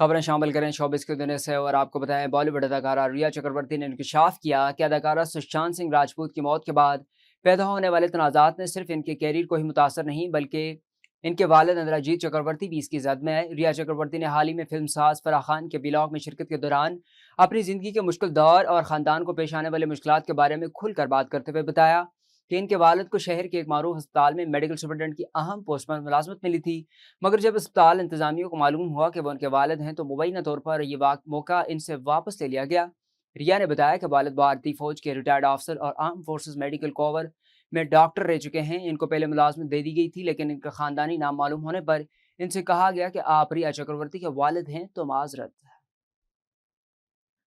खबरें शामिल करें शोबिस की दुनिया से और आपको बताएं बॉलीवुड अदाकारा रिया चक्रवर्ती ने इंकशाफ किया कि अदाकारा सुशांत सिंह राजपूत की मौत के बाद पैदा होने वाले तनाज़ात ने सिर्फ इनके कैरियर को ही मुतासर नहीं बल्कि इनके वालिद इंद्रजीत चक्रवर्ती भी इसकी जद में है। रिया चक्रवर्ती ने हाल ही में फिल्म साज फराह खान के ब्लॉग में शिरकत के दौरान अपनी ज़िंदगी के मुश्किल दौर और ख़ानदान को पेश आने वाले मुश्किलात के बारे में खुलकर बात करते हुए बताया कि इनके वालिद को शहर के एक मारूफ अस्पताल में मेडिकल सुपरटेंडेंट की अहम पोस्ट पर मुलाजमत मिली थी, मगर जब अस्पताल इंतजामिया को मालूम हुआ कि वो उनके वालिद हैं तो मुबैना तौर पर यह मौका इनसे वापस ले लिया गया। रिया ने बताया कि वालिद भारतीय फौज के रिटायर्ड ऑफिसर और आर्म फोर्सेस मेडिकल कोवर में डॉक्टर रह चुके हैं। इनको पहले मुलाजमत दे दी गई थी, लेकिन इनका खानदानी नाम मालूम होने पर इनसे कहा गया कि आप रिया चक्रवर्ती के वालिद हैं तो माजरत।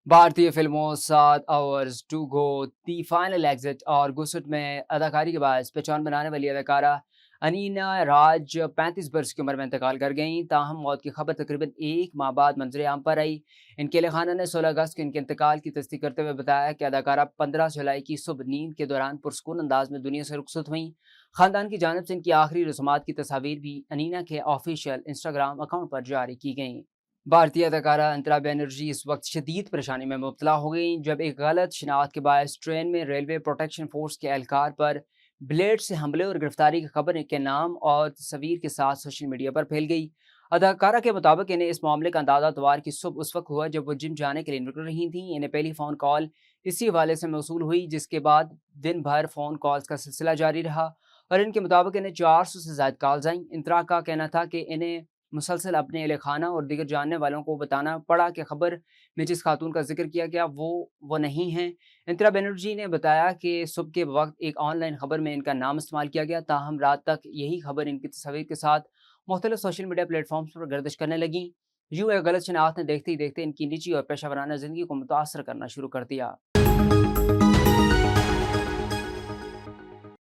भारतीय फिल्मों 7 hours to go, the final exit और गुस्सट में अदाकारी के बाद पहचान बनाने वाली अदाकारा अनीना राज 35 बरस की उम्र में इंतकाल कर गईं। ताहम मौत की खबर तकरीबन एक माह बाद मंजर आम पर आई। इनके अहल खाना ने 16 अगस्त को इनके इंतकाल की तस्दीक करते हुए बताया कि अदाकारा 15 जुलाई की सुबह नींद के दौरान पुरस्कून अंदाज में दुनिया से रुखसत हुई। खानदान की जानब से इनकी आखिरी रसूमात की तस्वीर भी अनीना के ऑफिशियल इंस्टाग्राम अकाउंट पर जारी की गई। भारतीय अदाकारा अंतरा बनर्जी इस वक्त शदीद परेशानी में मुब्तला हो गई जब एक गलत शिनाख्त के बायस ट्रेन में रेलवे प्रोटेक्शन फोर्स के एहलकार पर ब्लेड से हमले और गिरफ्तारी की खबर के नाम और तस्वीर के साथ सोशल मीडिया पर फैल गई। अदाकारा के मुताबिक इन्हें इस मामले का अंदाजा इतवार की सुबह उस वक्त हुआ जब वो जिम जाने के लिए निकल रही थी। इन्हें पहली फ़ोन कॉल इसी हवाले से मौसूल हुई, जिसके बाद दिन भर फ़ोन कॉल्स का सिलसिला जारी रहा और इनके मुताबिक इन्हें 400 से ज़्यादा कॉल्स आईं। इंतरा का कहना था कि इन्हें मुसलसल अपने अहल खाना और दीगर जानने वालों को बताना पड़ा कि खबर में जिस खातून का जिक्र किया गया वो नहीं हैं। इंदिरा बनर्जी ने बताया कि सुबह के वक्त एक ऑनलाइन खबर में इनका नाम इस्तेमाल किया गया, ताहम रात तक यही खबर इनकी तस्वीर के साथ मुख्तलिफ सोशल मीडिया प्लेटफॉर्म्स पर गर्दिश करने लगी। यूँ एक गलत शनाख्त ने देखते ही देखते इनकी निजी और पेशा वराना ज़िंदगी को मुतासर करना शुरू कर दिया।